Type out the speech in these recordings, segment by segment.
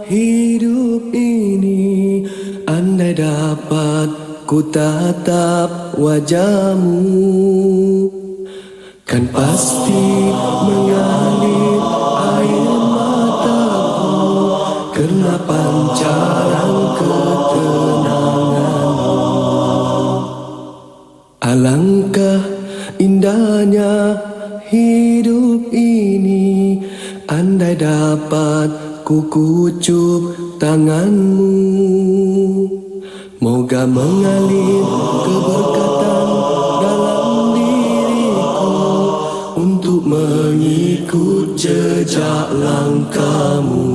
hidup ini, andai dapat ku tatap wajahmu, kan pasti mengalir air mataku karena pancaran ketenanganmu. Alangkah indahnya hidup ini, andai dapat ku kucup tanganmu. Moga mengalir keberkatan dalam diriku untuk mengikut jejak langkahmu.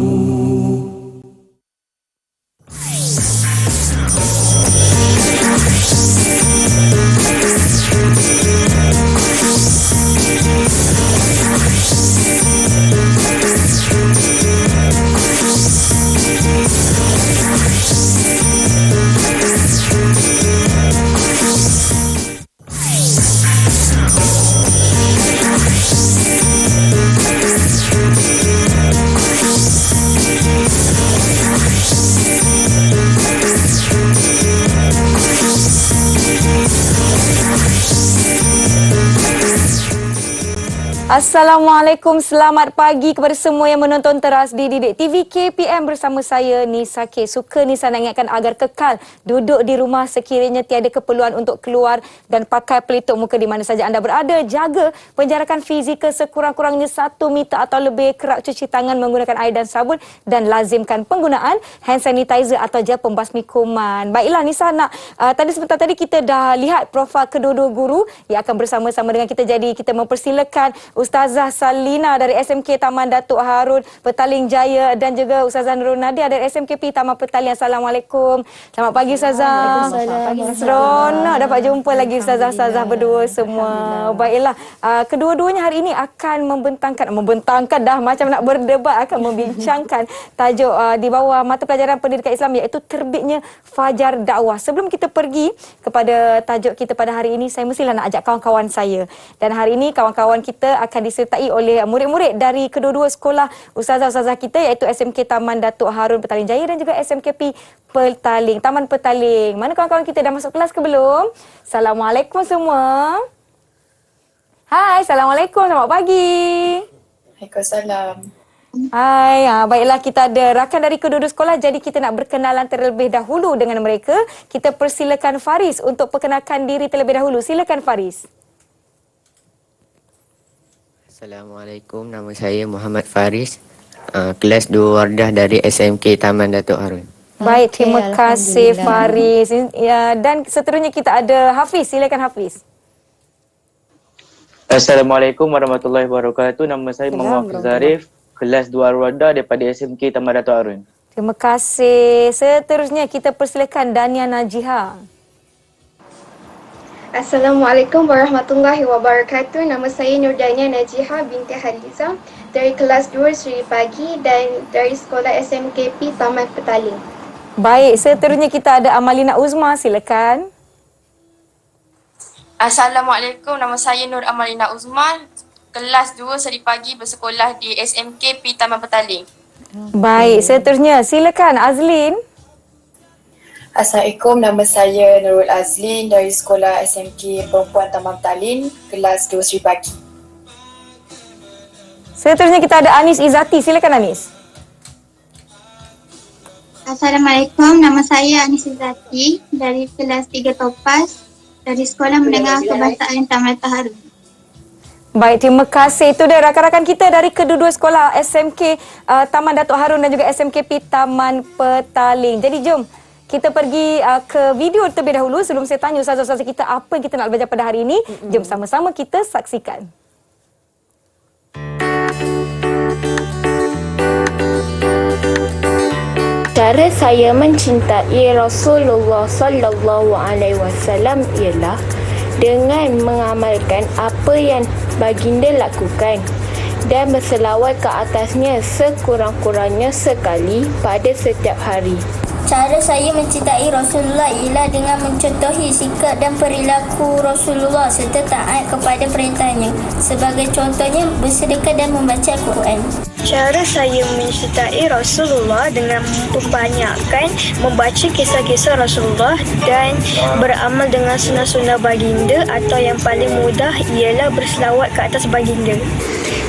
Assalamualaikum, selamat pagi kepada semua yang menonton teras di Didik TV KPM bersama saya Nisa K. Suka Nisa nak ingatkan agar kekal duduk di rumah sekiranya tiada keperluan untuk keluar dan pakai pelitup muka di mana saja anda berada. Jaga penjarakan fizikal sekurang-kurangnya 1 meter atau lebih, kerap cuci tangan menggunakan air dan sabun dan lazimkan penggunaan hand sanitizer atau gel pembasmi kuman. Baiklah Nisa, sebentar tadi kita dah lihat profil kedua-dua guru yang akan bersama-sama dengan kita, jadi kita mempersilakan Ustazah Salina dari SMK Taman Datuk Harun Petaling Jaya dan juga Ustazah Nurul Nadia dari SMKP Taman Petaling. Assalamualaikum. Selamat pagi Ustazah. Seronok dapat jumpa lagi Ustazah-Ustazah berdua semua. Baiklah, kedua-duanya hari ini akan membentangkan dah macam nak berdebat, akan membincangkan tajuk di bawah mata pelajaran pendidikan Islam iaitu terbitnya Fajar Dakwah. Sebelum kita pergi kepada tajuk kita pada hari ini, saya mestilah nak ajak kawan-kawan saya. Dan hari ini kawan-kawan kita akan disertai oleh murid-murid dari kedua-dua sekolah ustazah-ustazah kita iaitu SMK Taman Datuk Harun Petaling Jaya dan juga SMKP Taman Petaling. Mana kawan-kawan kita dah masuk kelas ke belum? Assalamualaikum semua. Hai, Assalamualaikum. Selamat pagi. Waalaikumsalam. Hai, baiklah kita ada rakan dari kedua-dua sekolah, jadi kita nak berkenalan terlebih dahulu dengan mereka. Kita persilakan Faris untuk perkenalkan diri terlebih dahulu. Silakan Faris. Assalamualaikum, nama saya Muhammad Faris, kelas 2 Wardah dari SMK Taman Datuk Harun. Baik, terima kasih Faris. Ya, dan seterusnya kita ada Hafiz. Silakan Hafiz. Assalamualaikum warahmatullahi wabarakatuh. Nama saya Muhammad Zarif, kelas 2 Wardah daripada SMK Taman Datuk Harun. Terima kasih. Seterusnya kita persilakan Dania Najiha. Assalamualaikum warahmatullahi wabarakatuh. Nama saya Nurdania Najiha binti Haliza dari kelas 2 Seri Pagi dan dari sekolah SMKP Taman Petaling. Baik, seterusnya kita ada Amalina Uzma. Silakan. Assalamualaikum, nama saya Nur Amalina Uzma, kelas 2 Seri Pagi bersekolah di SMKP Taman Petaling. Baik, seterusnya silakan Azlin. Assalamualaikum, nama saya Nurul Azlin dari sekolah SMK Perempuan Taman Petaling, kelas 2 Seri Pagi. Seterusnya kita ada Anis Izzati. Silakan Anis. Assalamualaikum, nama saya Anis Izzati dari kelas 3 Topas dari Sekolah Menengah Kebangsaan Taman Harun. Baik, terima kasih. Itu dia rakan-rakan kita dari kedua-dua sekolah SMK Taman Datuk Harun dan juga SMKP Taman Petaling. Jadi jom kita pergi ke video terlebih dahulu sebelum saya tanya ustazah-ustazah kita apa yang kita nak belajar pada hari ini. Jom sama-sama kita saksikan. Cara saya mencintai Rasulullah sallallahu alaihi wasallam ialah dengan mengamalkan apa yang baginda lakukan dan berselawat ke atasnya sekurang-kurangnya sekali pada setiap hari. Cara saya mencintai Rasulullah ialah dengan mencontohi sikap dan perilaku Rasulullah serta taat kepada perintahnya. Sebagai contohnya, bersedekah dan membaca Al-Quran. Cara saya mencintai Rasulullah dengan membanyakkan membaca kisah-kisah Rasulullah dan beramal dengan sunnah-sunnah baginda, atau yang paling mudah ialah berselawat ke atas baginda.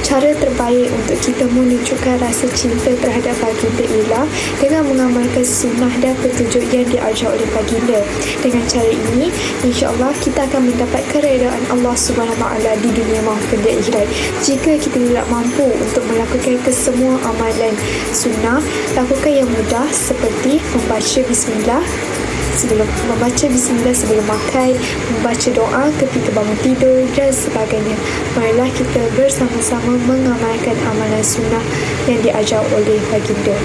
Cara terbaik untuk kita menunjukkan rasa cinta terhadap baginda ialah dengan mengamalkan sunnah dan petunjuk yang diajar oleh baginda. Dengan cara ini, insya-Allah kita akan mendapat keredaan Allah SWT di dunia maupun di akhirat. Jika kita tidak mampu untuk melakukan kesemua amalan sunnah, lakukan yang mudah seperti membaca bismillah sebelum makan, membaca doa ketika bangun tidur dan sebagainya. Marilah kita bersama-sama mengamalkan amalan sunnah yang diajar oleh baginda.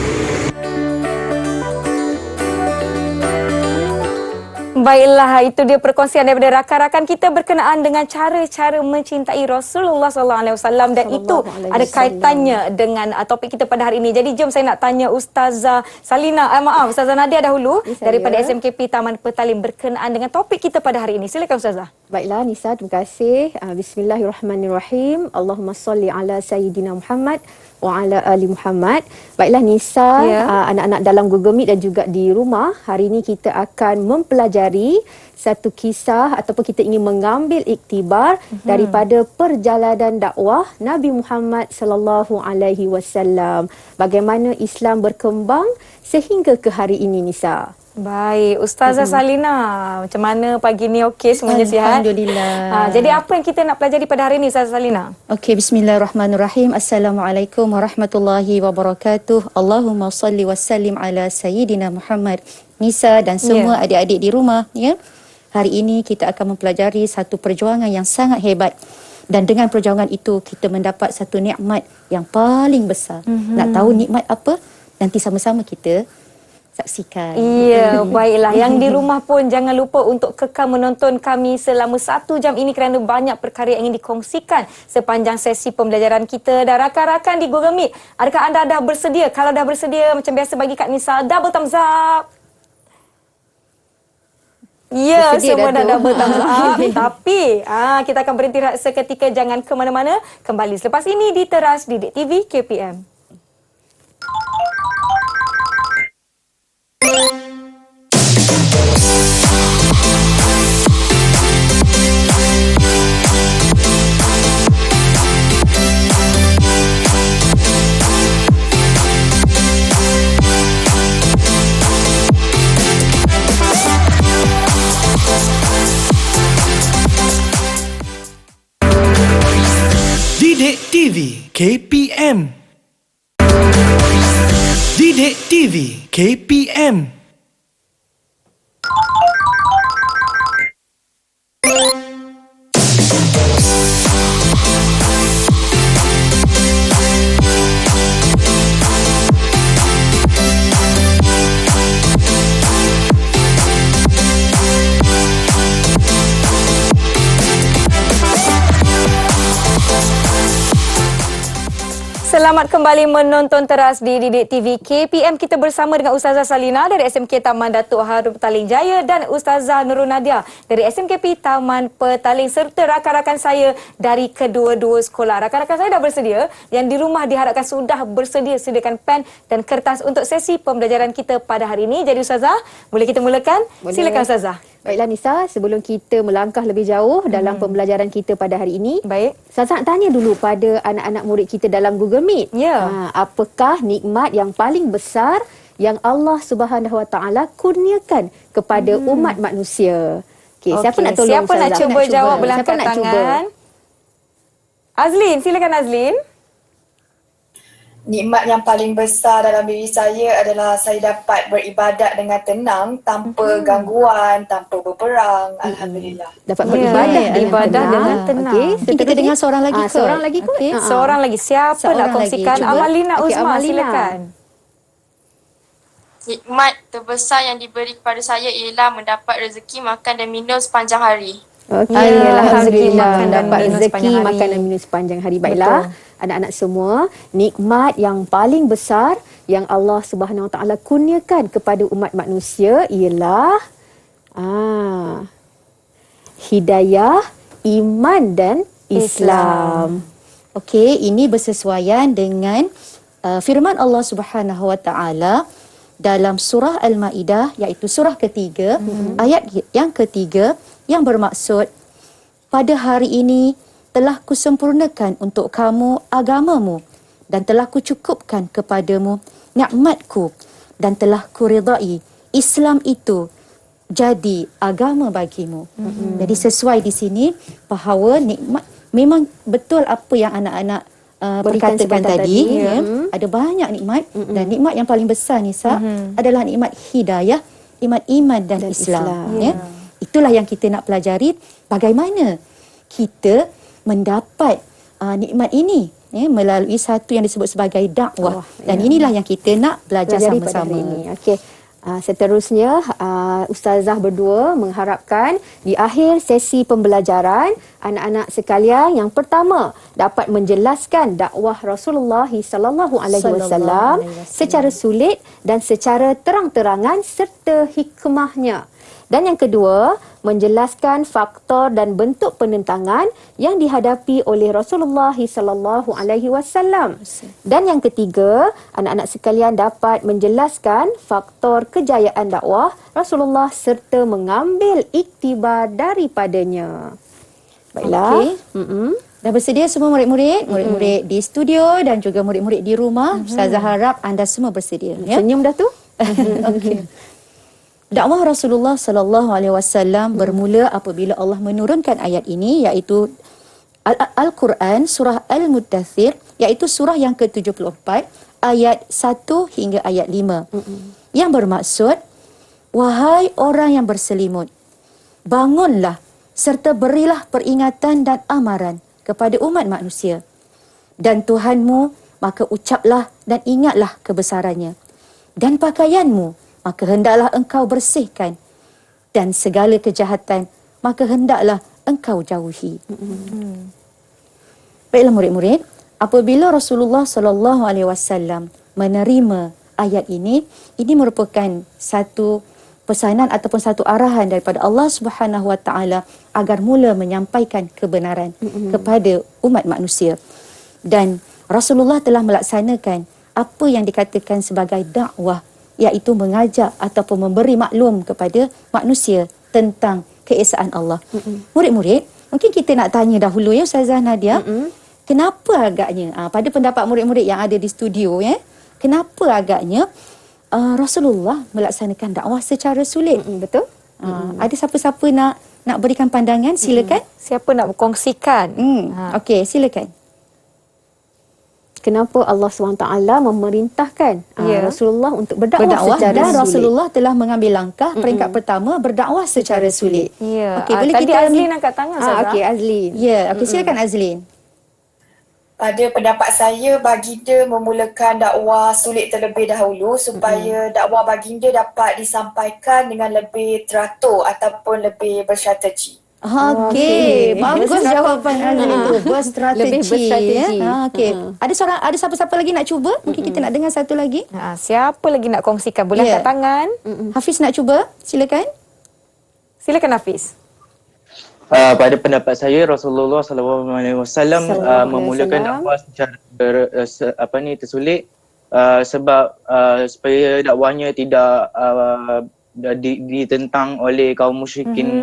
Baiklah, itu dia perkongsian daripada rakan-rakan kita berkenaan dengan cara-cara mencintai Rasulullah SAW, dan itu ada kaitannya dengan topik kita pada hari ini. Jadi jom saya nak tanya Ustazah Salina, Ustazah Nadia dahulu daripada SMKP Taman Petaling berkenaan dengan topik kita pada hari ini. Silakan Ustazah. Baiklah Nisa, terima kasih. Bismillahirrahmanirrahim. Allahumma salli ala Sayyidina Muhammad wa ala ali Muhammad. Baiklah Nisa, anak-anak dalam Google Meet dan juga di rumah, hari ini kita akan mempelajari satu kisah ataupun kita ingin mengambil iktibar daripada perjalanan dakwah Nabi Muhammad sallallahu alaihi wasallam. Bagaimana Islam berkembang sehingga ke hari ini Nisa. Baik, Ustazah Salina, macam mana pagi ni? Okey, semuanya sihat? Alhamdulillah. Jadi apa yang kita nak pelajari pada hari ini Ustazah Salina? Okey, bismillahirrahmanirrahim. Assalamualaikum warahmatullahi wabarakatuh. Allahumma salli wa sallim ala Sayyidina Muhammad. Nisa dan semua adik-adik di rumah, ya. Hari ini kita akan mempelajari satu perjuangan yang sangat hebat. Dan dengan perjuangan itu kita mendapat satu nikmat yang paling besar. Nak tahu nikmat apa? Nanti sama-sama kita saksikan. Ya, baiklah. Yang di rumah pun jangan lupa untuk kekal menonton kami selama 1 jam ini kerana banyak perkara yang ingin dikongsikan sepanjang sesi pembelajaran kita. Dan rakan-rakan di Google Meet, adakah anda dah bersedia? Kalau dah bersedia, macam biasa bagi Kak Nisa double thumbs up. Ya, semua dah double thumbs up. Tapi kita akan berhenti seketika, jangan ke mana-mana. Kembali selepas ini di Teras Didik TV KPM. Didik TV KPM. Didik TV KPM. Selamat kembali menonton Teras di Didik TV KPM. Kita bersama dengan Ustazah Salina dari SMK Taman Datuk Harun Petaling Jaya dan Ustazah Nurul Nadia dari SMKP Taman Petaling serta rakan-rakan saya dari kedua-dua sekolah. Rakan-rakan saya dah bersedia, yang di rumah diharapkan sudah bersedia sediakan pen dan kertas untuk sesi pembelajaran kita pada hari ini. Jadi Ustazah, boleh kita mulakan? Boleh. Silakan Ustazah. Baiklah Nisa, sebelum kita melangkah lebih jauh dalam pembelajaran kita pada hari ini, Ustazah nak tanya dulu pada anak-anak murid kita dalam Google Meet. Apakah nikmat yang paling besar yang Allah Subhanahu Wa Taala kurniakan kepada umat manusia? Okey, siapa nak tolong Siapa Ustazah? nak cuba jawab, belangkan tangan. Azlin, silakan Azlin. Nikmat yang paling besar dalam diri saya adalah saya dapat beribadat dengan tenang, tanpa gangguan, tanpa berperang. Alhamdulillah. Dapat beribadah dengan tenang. Okey, kita dengar seorang lagi kot. Seorang lagi kot. Seorang lagi. Siapa nak kongsikan? Amalina Uzma, silakan. Nikmat terbesar yang diberi kepada saya ialah mendapat rezeki makan dan minum sepanjang hari. Okey, alhamdulillah dapat rezeki makan dan minum sepanjang hari. Baiklah, anak-anak semua, nikmat yang paling besar yang Allah Subhanahu Wa Taala kurniakan kepada umat manusia ialah hidayah, iman dan Islam. Okey, ini bersesuaian dengan firman Allah Subhanahu wa taala dalam surah Al-Maidah, iaitu surah ketiga, ayat yang ketiga, yang bermaksud, pada hari ini telah kusempurnakan untuk kamu agamamu dan telah kucukupkan kepadamu nikmatku dan telah kuridai Islam itu jadi agama bagimu. Jadi sesuai di sini bahawa nikmat, memang betul apa yang anak-anak perkatakan tadi, ya. Ada banyak nikmat dan nikmat yang paling besar, Nisa, adalah nikmat hidayah, nikmat iman dan Islam. Ya. Itulah yang kita nak pelajari, bagaimana kita mendapat nikmat ini, ya, melalui satu yang disebut sebagai dakwah. Dan inilah yang kita nak belajar sama-sama. Okey. Seterusnya, Ustazah berdua mengharapkan di akhir sesi pembelajaran, anak-anak sekalian yang pertama dapat menjelaskan dakwah Rasulullah sallallahu alaihi wasallam secara sulit dan secara terang-terangan serta hikmahnya. Dan yang kedua, menjelaskan faktor dan bentuk penentangan yang dihadapi oleh Rasulullah sallallahu alaihi wasallam. Dan yang ketiga, anak-anak sekalian dapat menjelaskan faktor kejayaan dakwah Rasulullah serta mengambil iktibar daripadanya. Baiklah. Dah bersedia semua murid-murid? Murid-murid di studio dan juga murid-murid di rumah. Ustazah harap anda semua bersedia. Ya? Senyum dah tu? Okey. Dakwah Rasulullah sallallahu alaihi wasallam bermula apabila Allah menurunkan ayat ini, iaitu Al-Quran surah Al-Muddathir, iaitu surah yang ke-74 ayat 1 hingga ayat 5. Yang bermaksud, wahai orang yang berselimut, bangunlah serta berilah peringatan dan amaran kepada umat manusia dan Tuhanmu, maka ucaplah dan ingatlah kebesarannya, dan pakaianmu maka hendaklah engkau bersihkan, dan segala kejahatan maka hendaklah engkau jauhi. Baiklah murid-murid, apabila Rasulullah sallallahu alaihi wasallam menerima ayat ini merupakan satu pesanan ataupun satu arahan daripada Allah Subhanahu wa taala agar mula menyampaikan kebenaran kepada umat manusia. Dan Rasulullah telah melaksanakan apa yang dikatakan sebagai dakwah, iaitu mengajak ataupun memberi maklum kepada manusia tentang keesaan Allah. Murid-murid, mungkin kita nak tanya dahulu, ya Ustazah Nadia, kenapa agaknya pada pendapat murid-murid yang ada di studio, ya, kenapa agaknya Rasulullah melaksanakan dakwah secara sulit? Betul? Ada siapa-siapa nak berikan pandangan? Silakan. Siapa nak berkongsikan? Okey, silakan. Kenapa Allah SWT memerintahkan Rasulullah untuk berdakwah secara dan sulit? Rasulullah telah mengambil langkah peringkat pertama, berdakwah secara sulit. Ya. Okey, boleh tadi kita Azlin angkat tangan, Ustazah. Okey, Azlin. Ya, okey, silakan Azlin. Pada pendapat saya, baginda memulakan dakwah sulit terlebih dahulu supaya dakwah baginda dapat disampaikan dengan lebih teratur ataupun lebih berstrategi. Okey, bagus jawapan Azlin itu. Berstrategi. Lebih berstrategi. Okey. Ada siapa-siapa lagi nak cuba? Mungkin kita nak dengar satu lagi. Siapa lagi nak kongsikan? Boleh angkat tangan. Hafiz nak cuba? Silakan. Silakan Hafiz. Pada pendapat saya, Rasulullah SAW memulakan dakwah secara tersulit sebab supaya dakwahnya tidak ditentang oleh kaum musyrikin.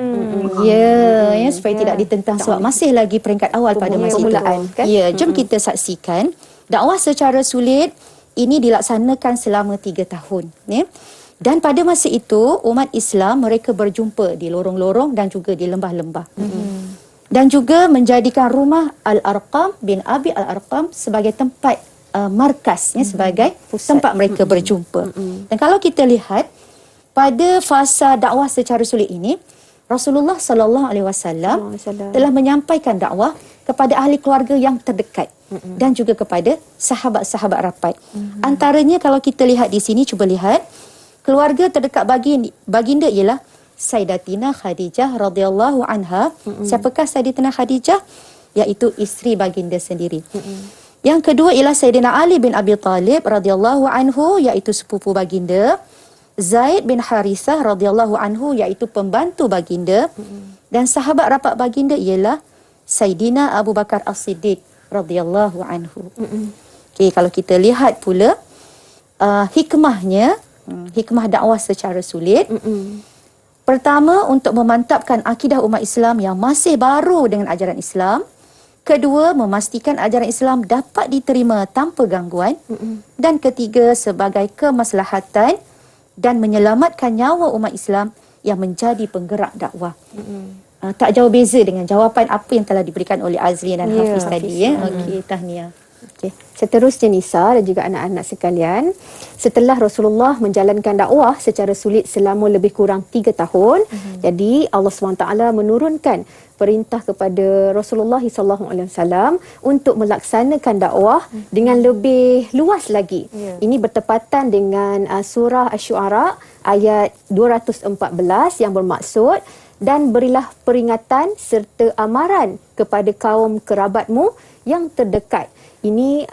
Ya, supaya tidak ditentang sebab masih lagi peringkat awal pada masa itu. Kan? Ya, jom kita saksikan dakwah secara sulit ini dilaksanakan selama 3 tahun, ya. Dan pada masa itu umat Islam mereka berjumpa di lorong-lorong dan juga di lembah-lembah. Dan juga menjadikan rumah Al-Arqam bin Abi Al-Arqam sebagai tempat markasnya, sebagai tempat mereka berjumpa. Dan kalau kita lihat pada fasa dakwah secara sulit ini, Rasulullah sallallahu alaihi wasallam telah menyampaikan dakwah kepada ahli keluarga yang terdekat dan juga kepada sahabat-sahabat rapat. Antaranya kalau kita lihat di sini, cuba lihat, keluarga terdekat baginda ialah Sayyidatina Khadijah radhiyallahu anha. Siapakah Sayyidatina Khadijah? Iaitu isteri baginda sendiri. Yang kedua ialah Sayyidina Ali bin Abi Talib radhiyallahu anhu, iaitu sepupu baginda. Zaid bin Harithah radhiyallahu anhu, iaitu pembantu baginda. Dan sahabat rapat baginda ialah Sayyidina Abu Bakar As-Siddiq radhiyallahu anhu. Okey, kalau kita lihat pula hikmahnya, hikmah dakwah secara sulit. Pertama, untuk memantapkan akidah umat Islam yang masih baru dengan ajaran Islam. Kedua, memastikan ajaran Islam dapat diterima tanpa gangguan. Dan ketiga, sebagai kemaslahatan dan menyelamatkan nyawa umat Islam yang menjadi penggerak dakwah. Tak jauh beza dengan jawapan apa yang telah diberikan oleh Azri dan Hafiz tadi. Okey, tahniah. Okay. Seterusnya Nisa dan juga anak-anak sekalian, setelah Rasulullah menjalankan dakwah secara sulit selama lebih kurang 3 tahun, jadi Allah SWT menurunkan perintah kepada Rasulullah SAW untuk melaksanakan dakwah dengan lebih luas lagi. Ini bertepatan dengan surah Asy-Syu'ara ayat 214 yang bermaksud, dan berilah peringatan serta amaran kepada kaum kerabatmu yang terdekat. Ini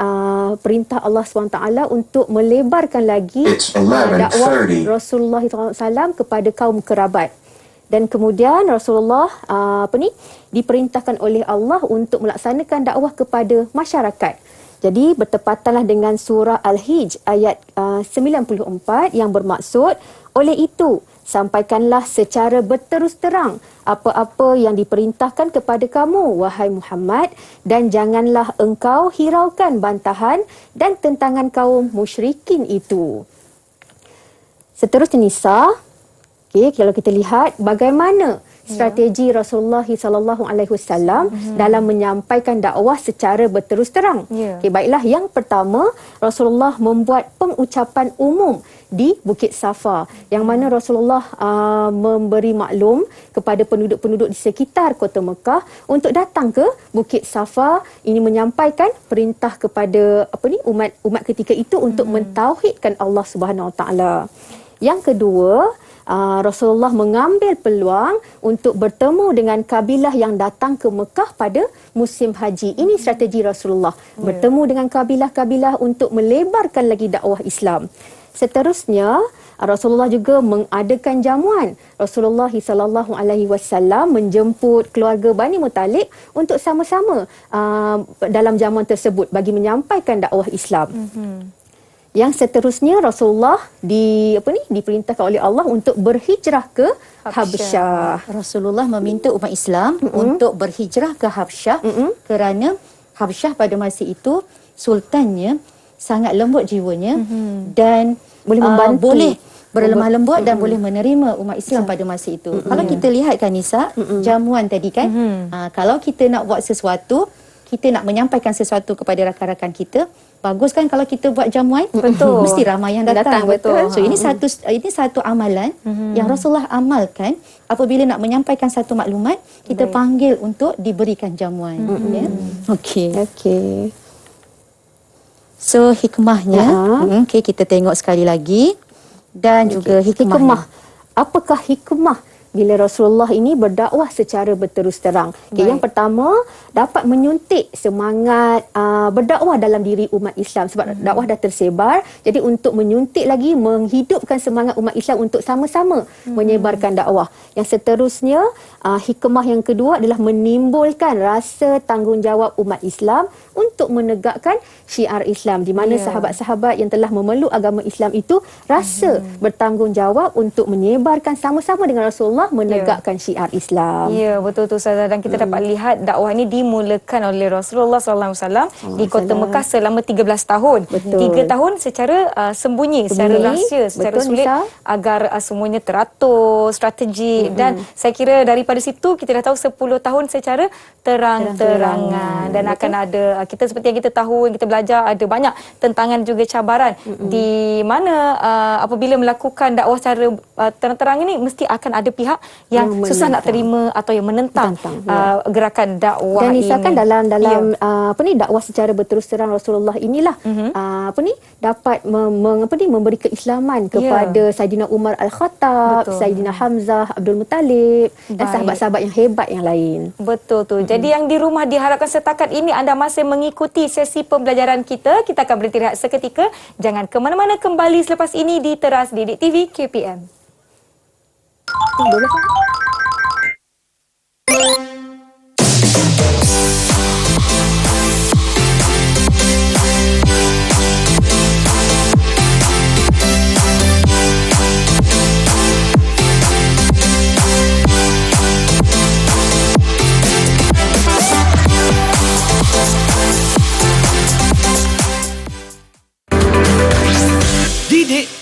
perintah Allah SWT untuk melebarkan lagi dakwah Rasulullah SAW kepada kaum kerabat. Dan kemudian Rasulullah diperintahkan oleh Allah untuk melaksanakan dakwah kepada masyarakat. Jadi bertepatanlah dengan surah Al-Hijj ayat 94 yang bermaksud, oleh itu sampaikanlah secara berterus terang apa-apa yang diperintahkan kepada kamu, wahai Muhammad, dan janganlah engkau hiraukan bantahan dan tentangan kaum musyrikin itu. Seterusnya Nisa, kalau kita lihat bagaimana strategi Rasulullah SAW dalam menyampaikan dakwah secara berterus terang. Baiklah, yang pertama, Rasulullah membuat pengucapan umum di Bukit Safa, yang mana Rasulullah memberi maklum kepada penduduk-penduduk di sekitar kota Mekah untuk datang ke Bukit Safa. Ini menyampaikan perintah kepada umat ketika itu untuk mentauhidkan Allah Subhanahu Wa Taala. Yang kedua, Rasulullah mengambil peluang untuk bertemu dengan kabilah yang datang ke Mekah pada musim haji. Ini strategi Rasulullah, bertemu dengan kabilah-kabilah untuk melebarkan lagi dakwah Islam. Seterusnya, Rasulullah juga mengadakan jamuan. Rasulullah SAW menjemput keluarga Bani Muttalib untuk sama-sama dalam jamuan tersebut bagi menyampaikan dakwah Islam. Yang seterusnya, Rasulullah diperintahkan oleh Allah untuk berhijrah ke Habsyah. Rasulullah meminta umat Islam untuk berhijrah ke Habsyah kerana Habsyah pada masa itu sultannya sangat lembut jiwanya dan boleh membantu, boleh berlemah lembut dan boleh menerima umat Islam pada masa itu. Kalau kita lihat kan Nisa, jamuan tadi kan, kalau kita nak buat sesuatu, kita nak menyampaikan sesuatu kepada rakan-rakan kita, bagus kan kalau kita buat jamuan? Betul. Mesti ramai yang datang. Betul. So ini satu amalan yang Rasulullah amalkan apabila nak menyampaikan satu maklumat, kita panggil untuk diberikan jamuan. Okey. So hikmahnya, kita tengok sekali lagi, dan juga hikmah. Apakah hikmah bila Rasulullah ini berdakwah secara berterus terang? Yang pertama, dapat menyuntik semangat berdakwah dalam diri umat Islam, sebab dakwah dah tersebar. Jadi untuk menyuntik lagi, menghidupkan semangat umat Islam untuk sama-sama menyebarkan dakwah. Yang seterusnya, hikmah yang kedua adalah menimbulkan rasa tanggungjawab umat Islam untuk menegakkan syiar Islam, di mana sahabat-sahabat yang telah memeluk agama Islam itu rasa bertanggungjawab untuk menyebarkan sama-sama dengan Rasulullah menegakkan syiar Islam. Ya, betul tu Ustazah. Dan kita dapat lihat dakwah ini dimulakan oleh Rasulullah SAW di kota Mekah selama 13 tahun. 3 tahun secara sembunyi, secara rahsia, secara sulit, agar semuanya teratur, strategi. Dan saya kira daripada situ kita dah tahu 10 tahun secara terang-terangan. Dan akan ada, kita seperti yang kita tahu, yang kita belajar, ada banyak tentangan juga cabaran di mana apabila melakukan dakwah secara terang-terang ini, mesti akan ada pihak yang susah nak terima atau yang menentang gerakan dakwah ini. Dan misalkan dalam dakwah secara berterus terang Rasulullah inilah dapat memberi keislaman kepada Saidina Umar Al-Khattab, Saidina Hamzah, Abdul Muttalib dan sahabat-sahabat yang hebat yang lain. Betul tu. Jadi yang di rumah diharapkan setakat ini anda masih mengikuti sesi pembelajaran kita. Kita akan berhenti rehat seketika. Jangan ke mana-mana, kembali selepas ini di Teras Didik TV KPM.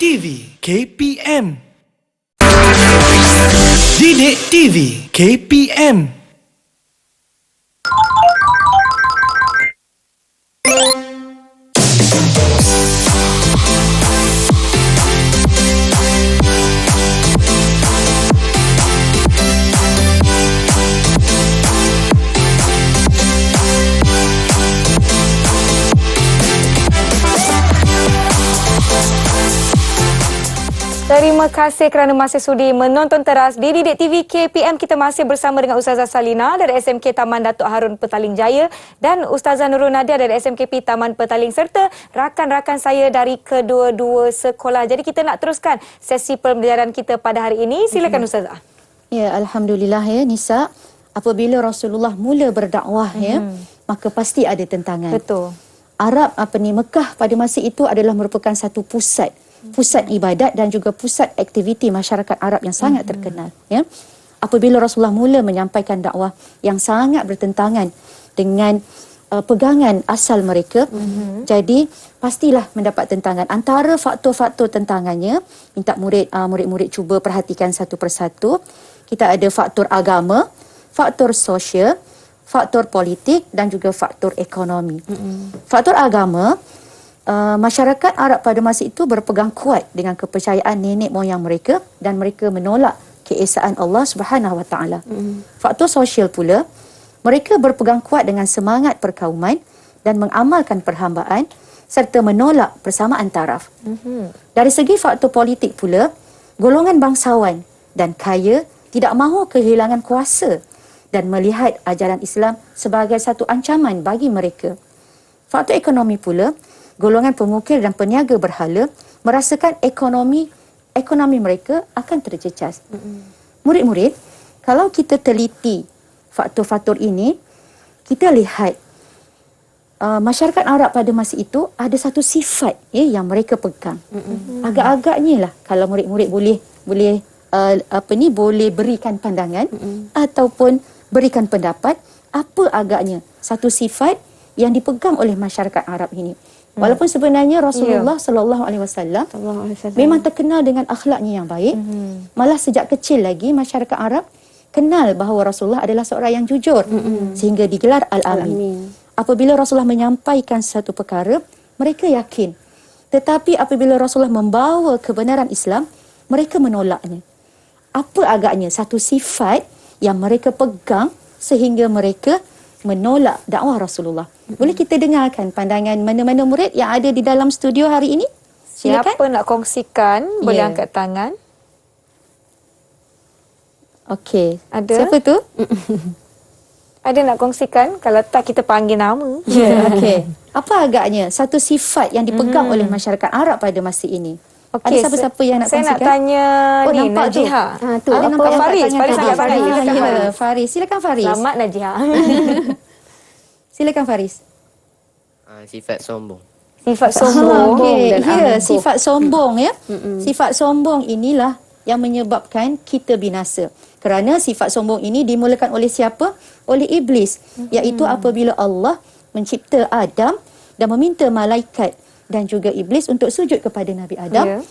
TV KPM. Didik TV KPM. Terima kasih kerana masih sudi menonton teras di Didik TV KPM. Kita masih bersama dengan Ustazah Salina dari SMK Taman Datuk Harun Petaling Jaya dan Ustazah Nurul Nadia dari SMKP Taman Petaling serta rakan-rakan saya dari kedua-dua sekolah. Jadi kita nak teruskan sesi pembelajaran kita pada hari ini. Silakan Ustazah. Ya, alhamdulillah ya Nisa. Apabila Rasulullah mula berdakwah ya, maka pasti ada tentangan. Betul. Arab Mekah pada masa itu adalah merupakan satu pusat ibadat dan juga pusat aktiviti masyarakat Arab yang sangat terkenal ya. Apabila Rasulullah mula menyampaikan dakwah yang sangat bertentangan dengan pegangan asal mereka, jadi pastilah mendapat tentangan. Antara faktor-faktor tentangannya, minta murid-murid cuba perhatikan satu persatu. Kita ada faktor agama, faktor sosial, faktor politik dan juga faktor ekonomi. Faktor agama, masyarakat Arab pada masa itu berpegang kuat dengan kepercayaan nenek moyang mereka dan mereka menolak keesaan Allah Subhanahu Wa Taala. Faktor sosial pula, mereka berpegang kuat dengan semangat perkauman dan mengamalkan perhambaan serta menolak persamaan taraf. Dari segi faktor politik pula, golongan bangsawan dan kaya tidak mahu kehilangan kuasa dan melihat ajaran Islam sebagai satu ancaman bagi mereka. Faktor ekonomi pula, golongan pemukil dan peniaga berhala merasakan ekonomi mereka akan tercecas. Murid-murid, kalau kita teliti faktor-faktor ini, kita lihat masyarakat Arab pada masa itu ada satu sifat yang mereka pegang. Agak-agaknya lah kalau murid-murid boleh berikan pandangan ataupun berikan pendapat, apa agaknya satu sifat yang dipegang oleh masyarakat Arab ini. Walaupun sebenarnya Rasulullah sallallahu alaihi wasallam memang terkenal dengan akhlaknya yang baik. Malah sejak kecil lagi masyarakat Arab kenal bahawa Rasulullah adalah seorang yang jujur sehingga digelar Al-Amin. Apabila Rasulullah menyampaikan satu perkara, mereka yakin. Tetapi apabila Rasulullah membawa kebenaran Islam, mereka menolaknya. Apa agaknya satu sifat yang mereka pegang sehingga mereka menolak dakwah Rasulullah? Boleh kita dengarkan pandangan mana-mana murid yang ada di dalam studio hari ini? Silakan. Siapa nak kongsikan? Boleh angkat tangan. Okey. Ada? Siapa tu? Ada nak kongsikan? Kalau tak kita panggil nama. Okey. Apa agaknya satu sifat yang dipegang oleh masyarakat Arab pada masa ini? Okey, ada siapa-siapa yang nak saya kongsikan? Saya nak tanya ni, Najiha. Tu. Ada nampak Faris. Faris angkat tangan. Faris. Silakan Faris. Selamat Najiha. Silakan Faris. Sifat sombong. Sifat sombong. Okey, ya, sifat sombong ya. Sifat sombong inilah yang menyebabkan kita binasa. Kerana sifat sombong ini dimulakan oleh siapa? Oleh iblis. Iaitu apabila Allah mencipta Adam dan meminta malaikat dan juga iblis untuk sujud kepada Nabi Adam.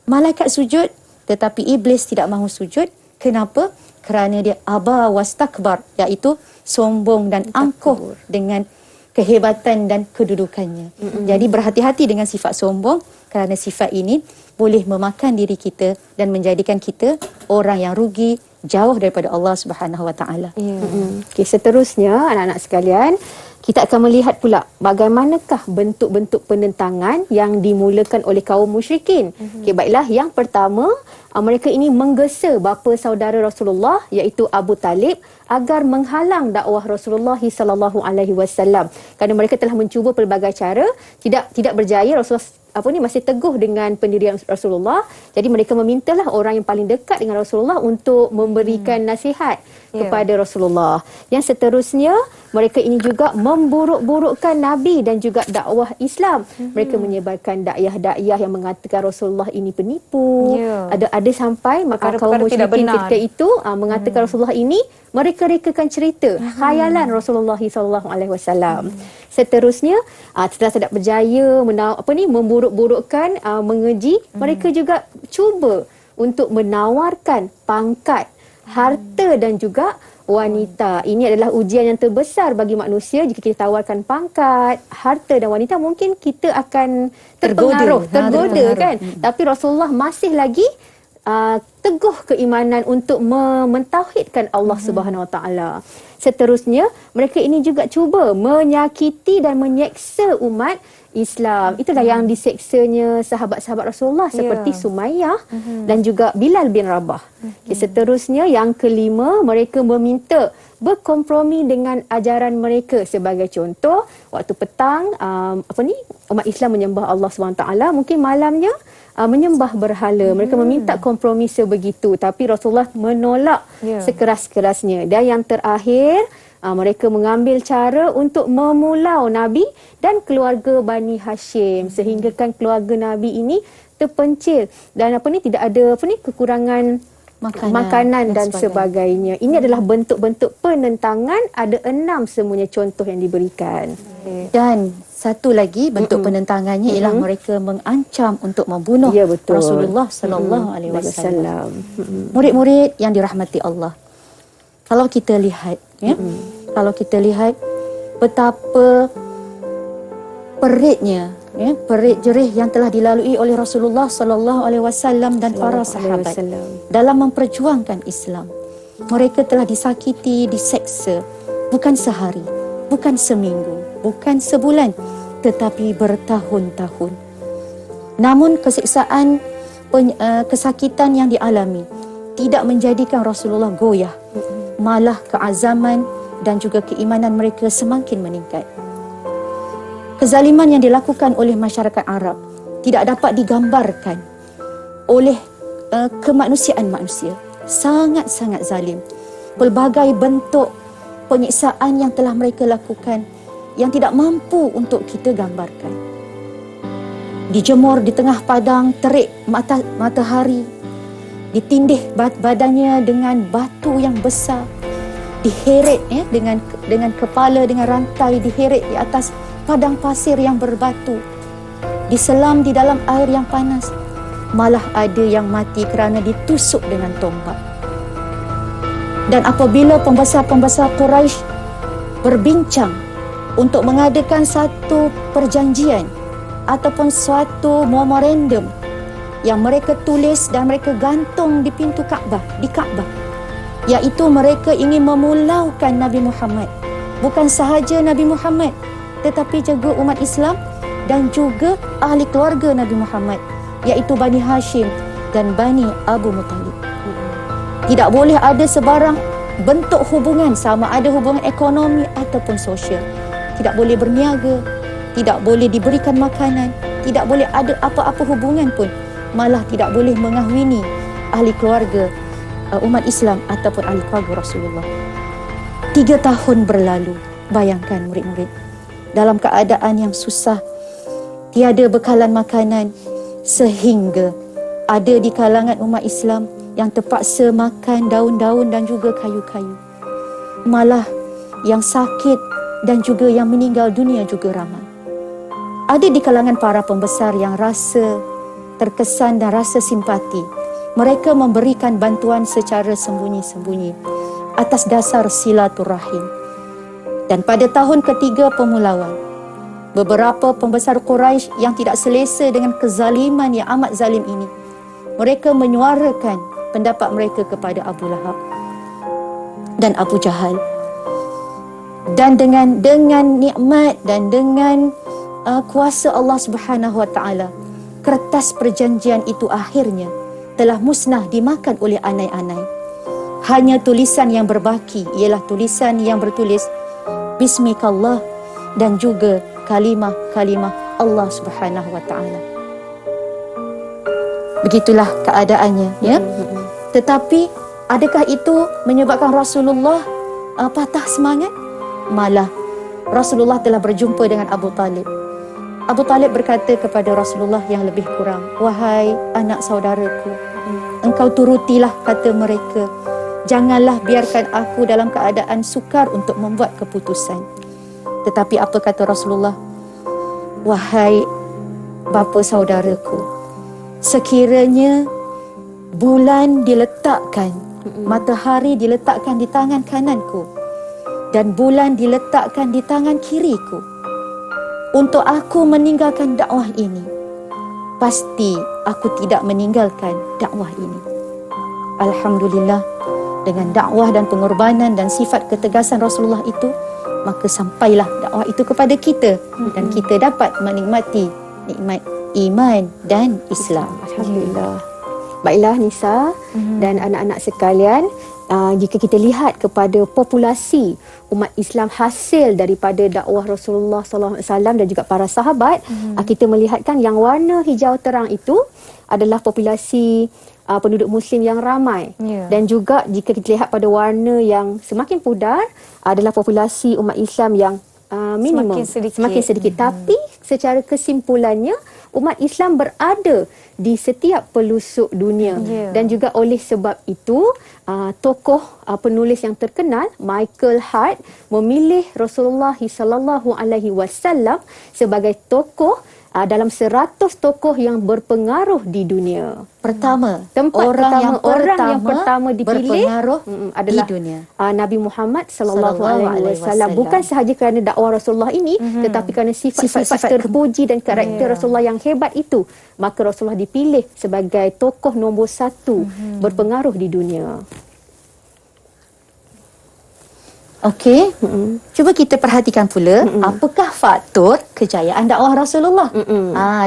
Malaikat sujud tetapi iblis tidak mahu sujud. Kenapa? Kerana dia aba wastakbar, iaitu sombong dan angkuh dengan kehebatan dan kedudukannya. Jadi berhati-hati dengan sifat sombong kerana sifat ini boleh memakan diri kita dan menjadikan kita orang yang rugi, jauh daripada Allah Subhanahu Wa Taala. Okey, seterusnya anak-anak sekalian, kita akan melihat pula bagaimanakah bentuk-bentuk penentangan yang dimulakan oleh kaum musyrikin. Okey, baiklah, yang pertama, mereka ini menggesa bapa saudara Rasulullah iaitu Abu Talib agar menghalang dakwah Rasulullah sallallahu alaihi wasallam. Kerana mereka telah mencuba pelbagai cara, tidak berjaya. Rasulullah masih teguh dengan pendirian Rasulullah. Jadi mereka memintalah orang yang paling dekat dengan Rasulullah untuk memberikan nasihat kepada Rasulullah. Yang seterusnya, mereka ini juga memburuk-burukkan Nabi dan juga dakwah Islam. Mereka menyebarkan dakwah-dakwah yang mengatakan Rasulullah ini penipu. Ada sampai kaum musyrikin ketika itu mengatakan Rasulullah ini, mereka mereka-rekakan cerita khayalan Rasulullah SAW. Seterusnya, setelah tidak berjaya memburuk-burukkan mengeji, mereka juga cuba untuk menawarkan pangkat, harta dan juga wanita. Ini adalah ujian yang terbesar bagi manusia. Jika kita tawarkan pangkat, harta dan wanita, mungkin kita akan tergoda kan. Tapi Rasulullah masih lagi teguh keimanan untuk mentauhidkan Allah Subhanahu Wa Taala. Seterusnya, mereka ini juga cuba menyakiti dan menyeksa umat Islam. Itulah yang diseksanya sahabat-sahabat Rasulullah seperti Sumayyah dan juga Bilal bin Rabah. Seterusnya, yang kelima, mereka meminta berkompromi dengan ajaran mereka. Sebagai contoh, waktu petang umat Islam menyembah Allah SWT, mungkin malamnya menyembah berhala. Mereka meminta kompromi sebegitu, tapi Rasulullah menolak sekeras-kerasnya. Dan yang terakhir, mereka mengambil cara untuk memulau Nabi dan keluarga Bani Hashim, sehingga kan keluarga Nabi ini terpencil dan tidak ada kekurangan makanan dan sebagainya. Ini adalah bentuk-bentuk penentangan. Ada 6 semuanya contoh yang diberikan. Dan satu lagi bentuk penentangannya ialah mereka mengancam untuk membunuh Rasulullah sallallahu alaihi wasallam. Murid-murid yang dirahmati Allah. Kalau kita lihat kalau kita lihat betapa peritnya perit jerih yang telah dilalui oleh Rasulullah sallallahu alaihi wasallam dan para sahabat dalam memperjuangkan Islam. Mereka telah disakiti, diseksa, bukan sehari, bukan seminggu, bukan sebulan, tetapi bertahun-tahun. Namun keseksaan, kesakitan yang dialami tidak menjadikan Rasulullah goyah. Malah keazaman dan juga keimanan mereka semakin meningkat. Kezaliman yang dilakukan oleh masyarakat Arab tidak dapat digambarkan oleh kemanusiaan manusia. Sangat-sangat zalim. Pelbagai bentuk penyiksaan yang telah mereka lakukan yang tidak mampu untuk kita gambarkan. Dijemur di tengah padang terik matahari, ditindih badannya dengan batu yang besar, diheret dengan kepala dengan rantai, diheret di atas padang pasir yang berbatu, diselam di dalam air yang panas. Malah ada yang mati kerana ditusuk dengan tombak. Dan apabila pembesar-pembesar Quraisy berbincang untuk mengadakan satu perjanjian ataupun suatu memorandum yang mereka tulis dan mereka gantung di pintu Kaabah, di Kaabah, iaitu mereka ingin memulaukan Nabi Muhammad. Bukan sahaja Nabi Muhammad, tetapi juga umat Islam dan juga ahli keluarga Nabi Muhammad, iaitu Bani Hashim dan Bani Abu Muttalib. Tidak boleh ada sebarang bentuk hubungan, sama ada hubungan ekonomi ataupun sosial. Tidak boleh berniaga, tidak boleh diberikan makanan, tidak boleh ada apa-apa hubungan pun. Malah tidak boleh mengahwini ahli keluarga umat Islam ataupun ahli keluarga Rasulullah. 3 tahun berlalu, bayangkan murid-murid, dalam keadaan yang susah, tiada bekalan makanan, sehingga ada di kalangan umat Islam yang terpaksa makan daun-daun dan juga kayu-kayu. Malah yang sakit dan juga yang meninggal dunia juga ramai. Ada di kalangan para pembesar yang rasa terkesan dan rasa simpati. Mereka memberikan bantuan secara sembunyi-sembunyi atas dasar silaturahim. Dan pada tahun ketiga pemulauan, beberapa pembesar Quraisy yang tidak selesa dengan kezaliman yang amat zalim ini, mereka menyuarakan pendapat mereka kepada Abu Lahab dan Abu Jahal. Dan dengan nikmat dan dengan kuasa Allah Subhanahu Wa Taala, kertas perjanjian itu akhirnya telah musnah dimakan oleh anai-anai. Hanya tulisan yang berbaki ialah tulisan yang bertulis Bismikallah dan juga kalimah-kalimah Allah Subhanahu Wa Taala. Begitulah keadaannya, ya. Tetapi adakah itu menyebabkan Rasulullah patah semangat? Malah Rasulullah telah berjumpa dengan Abu Talib. Abu Talib berkata kepada Rasulullah yang lebih kurang, "Wahai anak saudaraku, engkau turutilah kata mereka Janganlah biarkan aku dalam keadaan sukar untuk membuat keputusan. Tetapi apa kata Rasulullah? Wahai bapa saudaraku, sekiranya bulan diletakkan, matahari diletakkan di tangan kananku dan bulan diletakkan di tangan kiriku, untuk aku meninggalkan dakwah ini, pasti aku tidak meninggalkan dakwah ini. Alhamdulillah, dengan dakwah dan pengorbanan dan sifat ketegasan Rasulullah itu, maka sampailah dakwah itu kepada kita dan kita dapat menikmati nikmat iman dan Islam. Alhamdulillah. Baiklah Nisa dan anak-anak sekalian, jika kita lihat kepada populasi umat Islam hasil daripada dakwah Rasulullah SAW dan juga para sahabat, kita melihatkan yang warna hijau terang itu adalah populasi penduduk Muslim yang ramai. Dan juga jika kita lihat pada warna yang semakin pudar adalah populasi umat Islam yang minimum, semakin sedikit. Tapi secara kesimpulannya, umat Islam berada di setiap pelosok dunia. Dan juga oleh sebab itu, tokoh penulis yang terkenal Michael Hart memilih Rasulullah SAW sebagai tokoh dalam 100 tokoh yang berpengaruh di dunia. Orang yang pertama dipilih adalah di dunia. Nabi Muhammad SAW. Bukan sahaja kerana dakwah Rasulullah ini, tetapi kerana sifat-sifat terpuji dan karakter Rasulullah yang hebat itu, maka Rasulullah dipilih sebagai tokoh nombor 1 berpengaruh di dunia. Okey, cuba kita perhatikan pula apakah faktor kejayaan dakwah Rasulullah.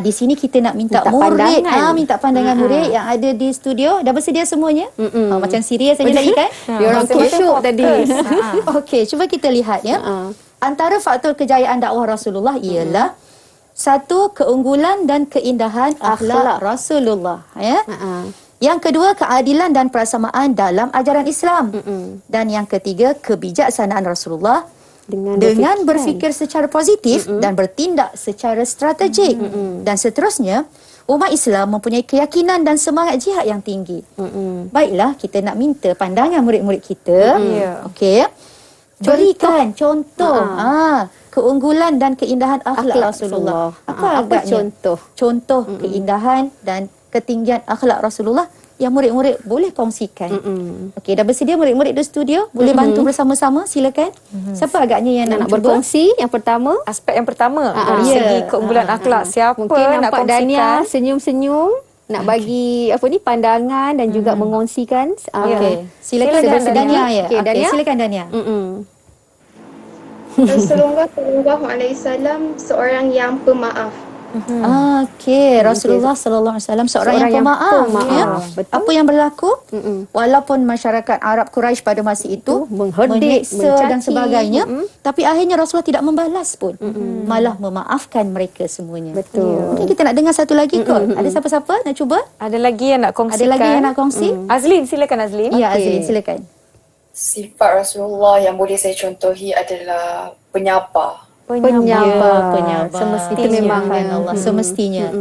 Di sini kita nak minta murid, minta pandangan murid yang ada di studio. Dah bersedia semuanya? Macam serius saja tadi kan? Dia orang khusyuk tadi. Okey, cuba kita lihat ya. Antara faktor kejayaan dakwah Rasulullah ialah satu, keunggulan dan keindahan akhlak Rasulullah, ya. Yang kedua, keadilan dan persamaan dalam ajaran Islam. Dan yang ketiga, kebijaksanaan Rasulullah dengan berfikir secara positif dan bertindak secara strategik. Dan seterusnya, umat Islam mempunyai keyakinan dan semangat jihad yang tinggi. Baiklah, kita nak minta pandangan murid-murid kita. Okey. Berikan contoh keunggulan dan keindahan akhlak Rasulullah. Apa contoh? Contoh keindahan dan ketinggian akhlak Rasulullah yang murid-murid boleh kongsikan. Okey, dah bersedia murid-murid di studio? Boleh bantu bersama-sama, silakan. Siapa agaknya yang nak berkongsi? Yang pertama, aspek yang pertama dari segi keunggulan akhlak. Siapa mungkin nak nampak kongsikan? Dania senyum-senyum nak bagi pandangan dan juga mengongsikan. Okey, silakan Dania ya. Okey, silakan Dania. Rasulullah SAW seorang yang pemaaf. Okey, Rasulullah sallallahu alaihi wasallam seorang yang pemaaf. Ya. Apa yang berlaku? Walaupun masyarakat Arab Quraisy pada masa itu mengherdik, menyiksa dan sebagainya, tapi akhirnya Rasulullah tidak membalas pun. Malah memaafkan mereka semuanya. Betul. Mungkin kita nak dengar satu lagi kot. Ada siapa-siapa nak cuba? Ada lagi yang nak kongsikan? Ada lagi yang nak kongsi? Azlin, silakan Azlin. Ya, Azlin, silakan. Sifat Rasulullah yang boleh saya contohi adalah penyapa. Penyapa. Semestinya. Itu memangnya Allah. Semestinya.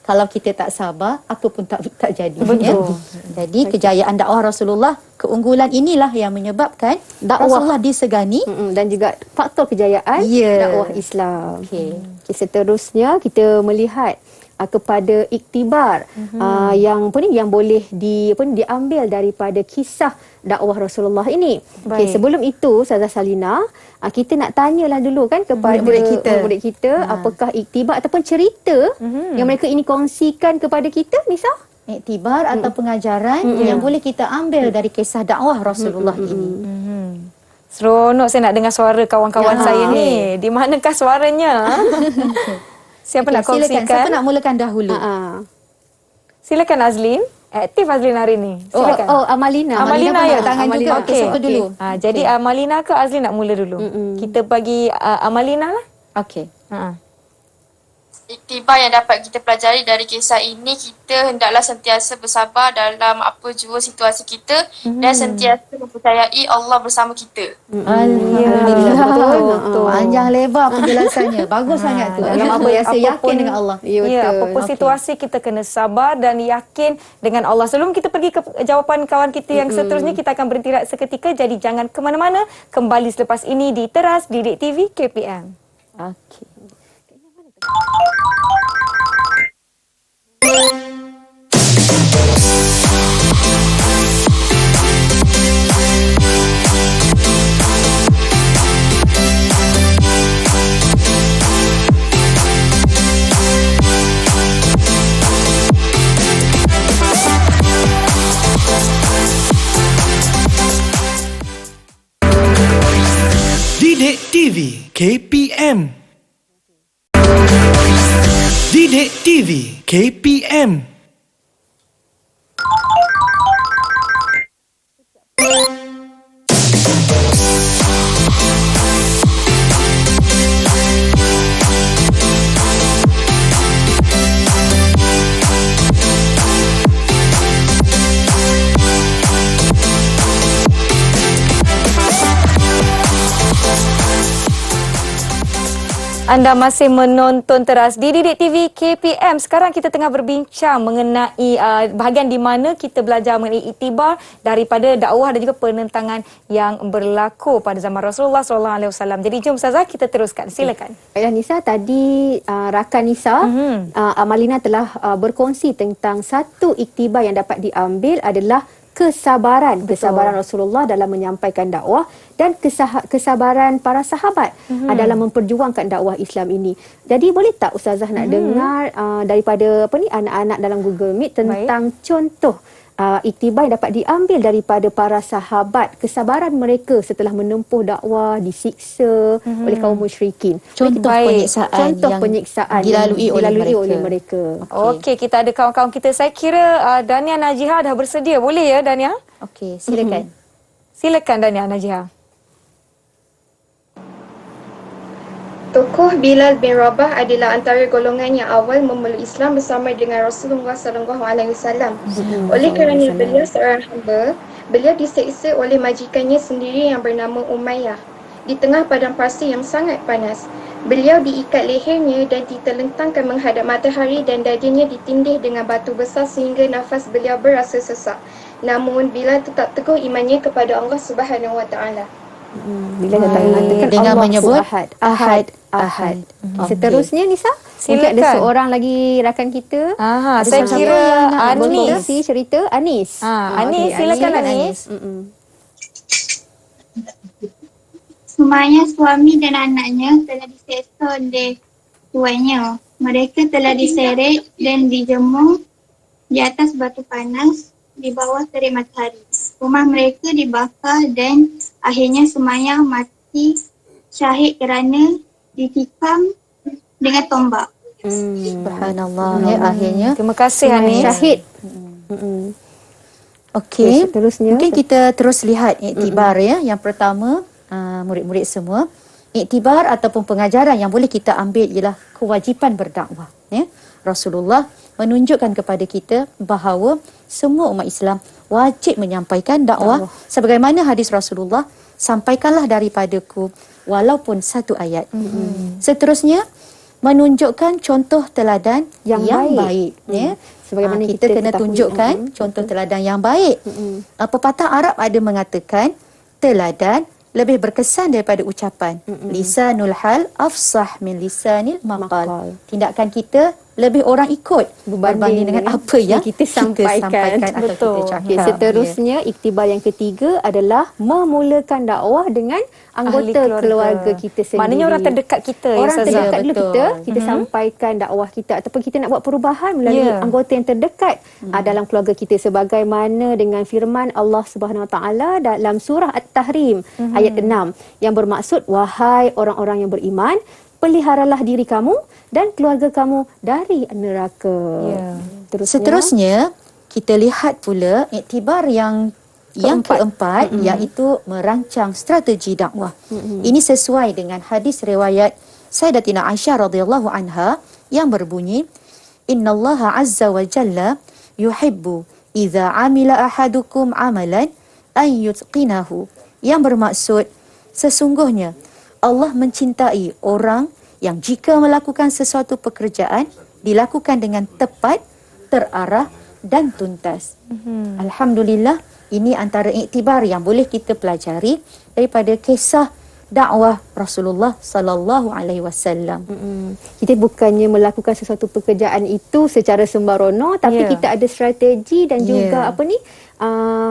Kalau kita tak sabar, apa pun tak jadi. Betul. Jadi kejayaan dakwah Rasulullah, keunggulan inilah yang menyebabkan Rasulullah disegani. Dan juga faktor kejayaan dakwah Islam. Okey. Seterusnya kita melihat kepada iktibar yang boleh diambil daripada kisah dakwah Rasulullah ini. Okay, sebelum itu Ustazah Salina, kita nak tanyalah dulu kan kepada murid kita apakah iktibar ataupun cerita yang mereka ini kongsikan kepada kita, Nisa? Iktibar atau pengajaran yang boleh kita ambil dari kisah dakwah Rasulullah ini. Seronok saya nak dengar suara kawan-kawan saya ni. Di manakah suaranya? Siapa nak kongsikan? Siapa nak mulakan dahulu? Silakan Azlin. Aktif Azlin hari ni. Silakan. Amalina. Amalina ya, tangan juga. Okey, siapa dulu? Jadi Amalina ke Azlin nak mula dulu? Kita bagi Amalina lah. Okey. iktibar yang dapat kita pelajari dari kisah ini, kita hendaklah sentiasa bersabar dalam apa jua situasi kita dan sentiasa mempercayai Allah bersama kita. Alhamdulillah. Betul. Panjang lebar penjelasannya. Bagus sangat tu. Dalam apa rasa yakin dengan Allah. Apapun situasi kita kena sabar dan yakin dengan Allah. Sebelum kita pergi ke jawapan kawan kita yang seterusnya, kita akan berhenti seketika. Jadi jangan ke mana-mana. Kembali selepas ini di Teras Didik TV KPM. Okey. Didik TV KPM. Didik TV KPM. Anda masih menonton Teras di Didik TV KPM. Sekarang kita tengah berbincang mengenai bahagian di mana kita belajar mengenai iktibar daripada dakwah dan juga penentangan yang berlaku pada zaman Rasulullah SAW. Jadi jom Ustazah, kita teruskan. Silakan. Baiklah Nisa, tadi rakan Nisa, Amalina telah berkongsi tentang satu iktibar yang dapat diambil adalah kesabaran. Betul. Kesabaran Rasulullah dalam menyampaikan dakwah dan kesabaran para sahabat dalam memperjuangkan dakwah Islam ini. Jadi boleh tak Ustazah nak dengar daripada anak-anak dalam Google Meet tentang contoh iktibar yang dapat diambil daripada para sahabat, kesabaran mereka setelah menempuh dakwah, disiksa oleh kaum musyrikin. Contoh penyiksaan yang dilalui oleh mereka. Okey, kita ada kawan-kawan kita. Saya kira Dania Najiha dah bersedia. Boleh ya Dania? Okey, silakan. Silakan Dania Najiha. Tokoh Bilal bin Rabah adalah antara golongan yang awal memeluk Islam bersama dengan Rasulullah SAW. Oleh kerana beliau seorang hamba, beliau diseksa oleh majikannya sendiri yang bernama Umayyah. Di tengah padang pasir yang sangat panas, beliau diikat lehernya dan ditelentangkan menghadap matahari dan dadinya ditindih dengan batu besar sehingga nafas beliau berasa sesak. Namun Bilal tetap teguh imannya kepada Allah Subhanahu Wa Taala. Bila datang mengatakan dengan Allah menyebut Ahad. Seterusnya Nisa, mungkin ada seorang lagi rakan kita. Saya kira Anis. Cerita Anis. Anis, silakan Anis. Sumayya, suami dan anaknya telah diseksa oleh tuannya. Mereka telah diseret dan dijemur di atas batu panas di bawah terik matahari. Rumah mereka dibakar dan akhirnya Sumayya mati syahid kerana ditikam dengan tombak. Subhanallah. Akhirnya terima kasih Anis. Syahid. Okey, seterusnya mungkin kita terus lihat iktibar ya. Yang pertama, murid-murid semua, iktibar ataupun pengajaran yang boleh kita ambil ialah kewajipan berdakwah ya. Rasulullah menunjukkan kepada kita bahawa semua umat Islam wajib menyampaikan dakwah sebagaimana hadis Rasulullah, sampaikanlah daripadaku walaupun satu ayat. Seterusnya menunjukkan contoh teladan yang baik ya. Sebagaimana kita kena tunjukkan contoh teladan yang baik. Pepatah Arab ada mengatakan teladan lebih berkesan daripada ucapan. Lisanul hal afsah min lisanil maqal. Tindakan kita lebih orang ikut berbanding dengan apa yang kita sampaikan atau kita cakap. Seterusnya, iktibar yang ketiga adalah memulakan dakwah dengan anggota keluarga kita sendiri. Maknanya orang terdekat kita. Orang terdekat dulu kita sampaikan dakwah kita ataupun kita nak buat perubahan melalui anggota yang terdekat dalam keluarga kita, sebagaimana dengan firman Allah Subhanahu Wa Taala dalam surah At-Tahrim ayat 6 yang bermaksud, wahai orang-orang yang beriman, peliharalah diri kamu dan keluarga kamu dari neraka. Seterusnya, kita lihat pula iktibar yang keempat iaitu merancang strategi dakwah. Ini sesuai dengan hadis riwayat Sayyidatina Aisyah radhiyallahu anha yang berbunyi, Innallaha azza wa jalla yuhibbu idza amila ahadukum amalan an yutqinahu. Yang bermaksud, sesungguhnya Allah mencintai orang yang jika melakukan sesuatu pekerjaan dilakukan dengan tepat, terarah dan tuntas. Alhamdulillah, ini antara iktibar yang boleh kita pelajari daripada kisah dakwah Rasulullah sallallahu alaihi wasallam. Kita bukannya melakukan sesuatu pekerjaan itu secara sembarono, tapi kita ada strategi dan juga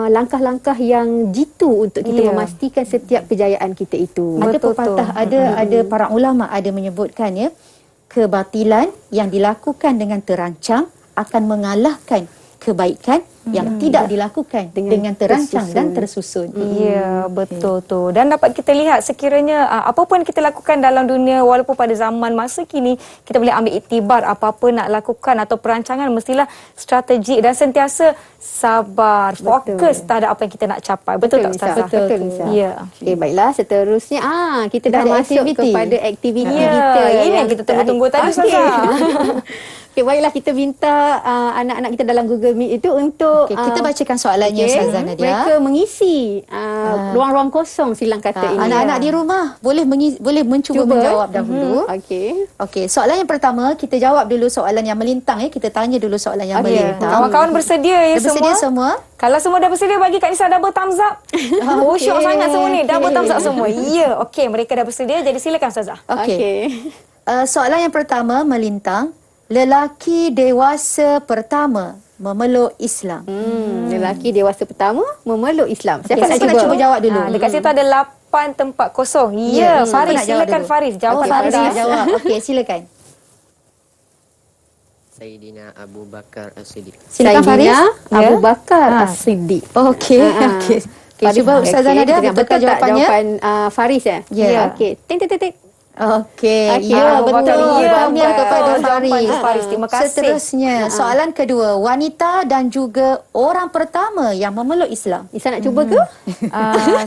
langkah-langkah yang jitu untuk kita memastikan setiap kejayaan kita itu. Ada pepatah, ada para ulama ada menyebutkan kebatilan yang dilakukan dengan terancang akan mengalahkan kebaikan yang tidak dilakukan dengan terancang dan tersusun. Ya, betul tu. Dan dapat kita lihat sekiranya apa pun kita lakukan dalam dunia, walaupun pada zaman masa kini, kita boleh ambil iktibar apa-apa nak lakukan atau perancangan mestilah strategik dan sentiasa sabar, fokus terhadap apa yang kita nak capai. Betul tak Ustazah? Betul Nisa. Ya. Okay, baiklah, seterusnya kita dah masuk kepada aktiviti kita. Ini yang kita tunggu-tunggu tadi Ustazah. Okay, baiklah, kita minta anak-anak kita dalam Google Meet itu untuk kita bacakan soalannya Ustazah Nadia. Mereka mengisi ruang-ruang kosong silang kata ini. Anak-anak di rumah boleh mencuba menjawab dahulu. Okey, soalan yang pertama kita jawab dulu soalan yang melintang Kita tanya dulu soalan yang melintang. Kawan-kawan bersedia semua? Kalau semua dah bersedia, bagi Kak Nisa double thumbs up. Syok sangat semua ni, double thumbs up semua. Ya, okey, mereka dah bersedia, jadi silakan Ustazah. Okey. Soalan yang pertama melintang. Lelaki dewasa pertama memeluk Islam. Lelaki dewasa pertama memeluk Islam. Siapa nak cuba jawab dulu? Dekat situ ada 8 tempat kosong. Ya, Faris, silakan Faris. Jawab Faris nak jawab. Okey, silakan. Sayyidina Abu Bakar As-Siddiq. Silakan Faris. Abu Bakar As-Siddiq. Okey. Cuba Ustazah Nadia betulkan jawapannya. Jawapan Faris Ya. Okey. Ting. Okey, ya betul. Tahniah kepada Faris. Terima kasih. Seterusnya, soalan kedua, wanita dan juga orang pertama yang memeluk Islam. Isa nak cuba ke?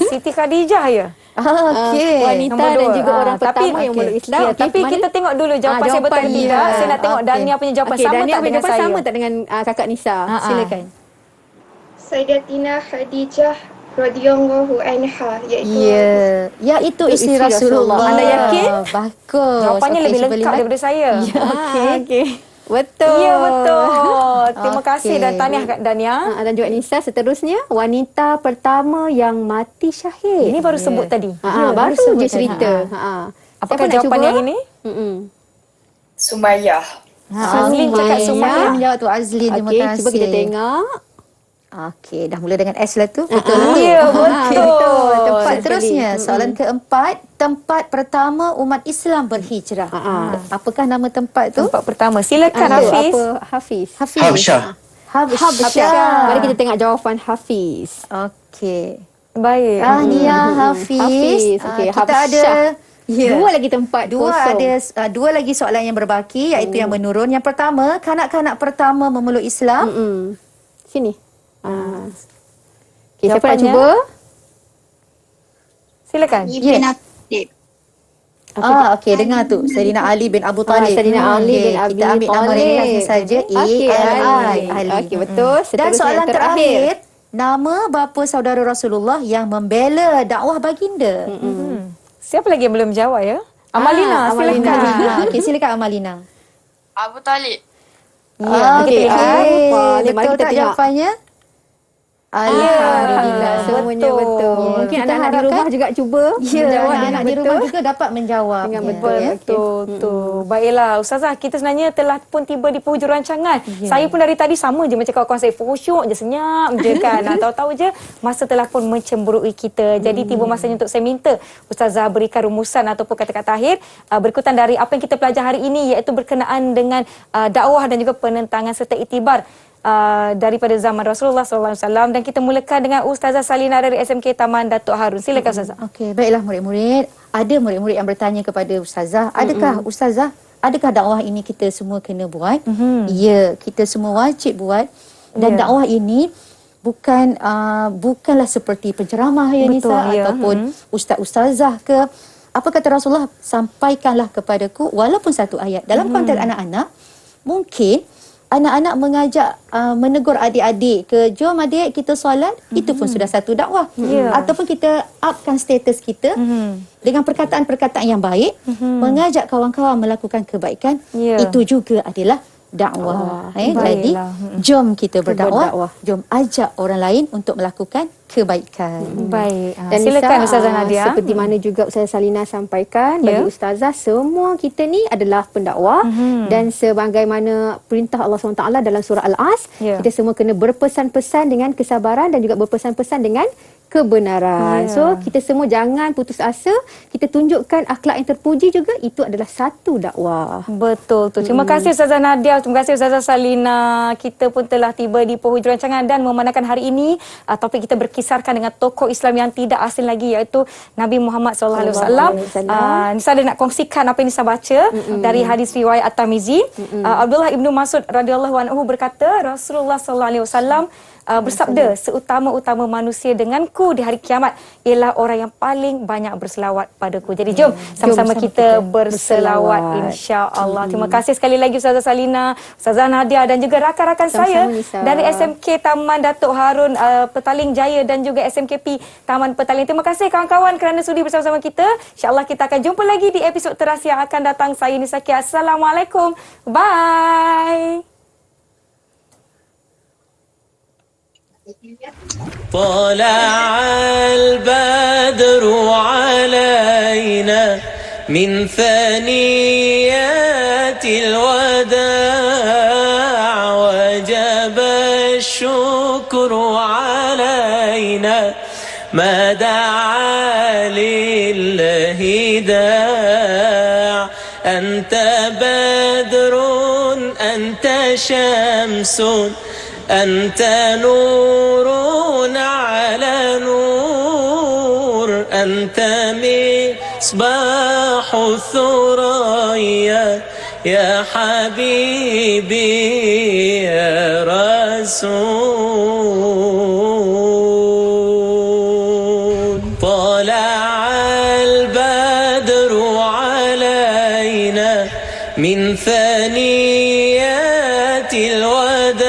Siti Khadijah ya. Okey. Wanita dan juga orang pertama yang memeluk Islam. Tapi kita tengok dulu jawapan saya betul atau tidak. Saya nak tengok Dania punya jawapan sama tak dengan saya. Sama tak dengan kakak Nisa? Silakan. Sayyidatina Khadijah radhiyallahu anha, iaitu isteri Rasulullah. Anda yakin? Bagus. Jawapannya lebih lengkap daripada saya. Okey. Betul. Ya, betul. Terima kasih dan tahniah Kak Dania. Dan juga Nisa. Seterusnya, wanita pertama yang mati syahid. Ini baru sebut tadi. Baru je cerita. Apakah jawapan yang ini? Sumayyah. Azlin cakap Sumayyah. Menjawab tu Azlin. Terima kasih. Cuba kita tengok. Okey, dah mula dengan S lah tu. Betul. Ya, betul. Seterusnya, soalan keempat, tempat pertama umat Islam berhijrah. Apakah nama tempat tu? Tempat pertama. Silakan Hafiz. Hafiz. Habsyah. Mari kita tengok jawapan Hafiz. Okey. Baik. Tahniah Hafiz. Okey, kita ada dua lagi tempat kosong. Dua lagi soalan yang berbaki, iaitu yang menurun. Yang pertama, kanak-kanak pertama memeluk Islam. Sini. Okay, siapa nak cuba? Silakan. Ibn Abbas. Okey, dengar tu. Sayyidina Ali bin Abu Talib. Sayyidina Ali bin Abi Kita ambil nama ringkasnya saja. Ali. Okey, betul. Dan soalan terakhir, nama bapa saudara Rasulullah yang membela dakwah baginda. Siapa lagi yang belum jawab ya? Amalina, silakan. Okey, silakan Amalina. Abu Talib. Okey. Betul tak jawapannya? Alhamdulillah, semuanya betul. Mungkin anak-anak di rumah juga cuba menjawab anak di rumah juga dapat menjawab dengan betul. Baiklah Ustazah, kita sebenarnya telah pun tiba di penghujung rancangan. Saya pun dari tadi sama je macam kawan-kawan saya, khusyuk je, senyap je kan. Tahu-tahu je masa telah pun mencemburui kita. Jadi tiba masanya untuk saya minta Ustazah berikan rumusan ataupun kata-kata akhir berikutan dari apa yang kita pelajar hari ini, iaitu berkenaan dengan dakwah dan juga penentangan serta iktibar daripada zaman Rasulullah SAW. Dan kita mulakan dengan Ustazah Salina dari SMK Taman Datuk Harun. Silakan Ustazah. Okey, baiklah murid-murid. Ada murid-murid yang bertanya kepada Ustazah, adakah Ustazah, adakah dakwah ini kita semua kena buat? Ya, kita semua wajib buat. Dan dakwah ini bukanlah seperti penceramah ya Nisa, ataupun ustaz-ustazah ke, Apa kata Rasulullah? Sampaikanlah kepadaku walaupun satu ayat. Dalam konteks anak-anak, mungkin anak-anak mengajak menegur adik-adik ke jom adik kita solat, itu pun sudah satu dakwah. Ataupun kita upkan status kita dengan perkataan-perkataan yang baik, mengajak kawan-kawan melakukan kebaikan, itu juga adalah dakwah. Jadi jom kita berdakwah, jom ajak orang lain untuk melakukan kebaikan. Baik. Dan Silakan Nisa, Ustazah Nadia. seperti mana juga Ustazah Salina sampaikan, bagi Ustazah semua kita ni adalah pendakwah dan sebagaimana perintah Allah SWT dalam surah Al-As, kita semua kena berpesan-pesan dengan kesabaran dan juga berpesan-pesan dengan kebenaran. So kita semua jangan putus asa, kita tunjukkan akhlak yang terpuji juga, itu adalah satu dakwah. Betul tu. Terima kasih Ustazah Nadia, terima kasih Ustazah Salina. Kita pun telah tiba di penghujung rancangan dan memandangkan hari ini topik kita berkisarkan dengan tokoh Islam yang tidak asing lagi, iaitu Nabi Muhammad SAW. Nisa ada nak kongsikan apa yang Nisa baca dari hadis riwayat At-Tirmizi. Abdullah ibnu Mas'ud radhiyallahu anhu berkata, Rasulullah SAW bersabda, seutama-utama manusia denganku di hari kiamat ialah orang yang paling banyak berselawat padaku. Jadi jom sama-sama kita berselawat, insya-Allah. Terima kasih sekali lagi Ustazah Salina, Ustazah Nadia dan juga rakan-rakan saya dari SMK Taman Datuk Harun Petaling Jaya dan juga SMKP Taman Petaling. Terima kasih kawan-kawan kerana sudi bersama-sama kita. Insya-Allah kita akan jumpa lagi di episod teras yang akan datang. Saya Nisa Kia. Assalamualaikum. Bye. طلع البدر علينا من ثنيات الوداع وجب الشكر علينا ما دعا لله داع أنت بدر أنت شمس أنت نور على نور أنت مصباح الثريا يا حبيبي يا رسول طلع البدر علينا من ثنيات الوداع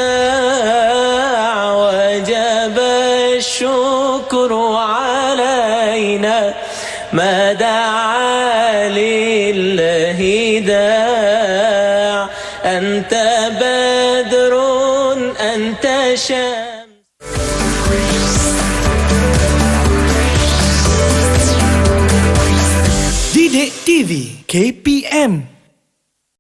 وجب الشكر علينا ما دعا لله داع أنت بدر أنت شمس. Didik TV KPM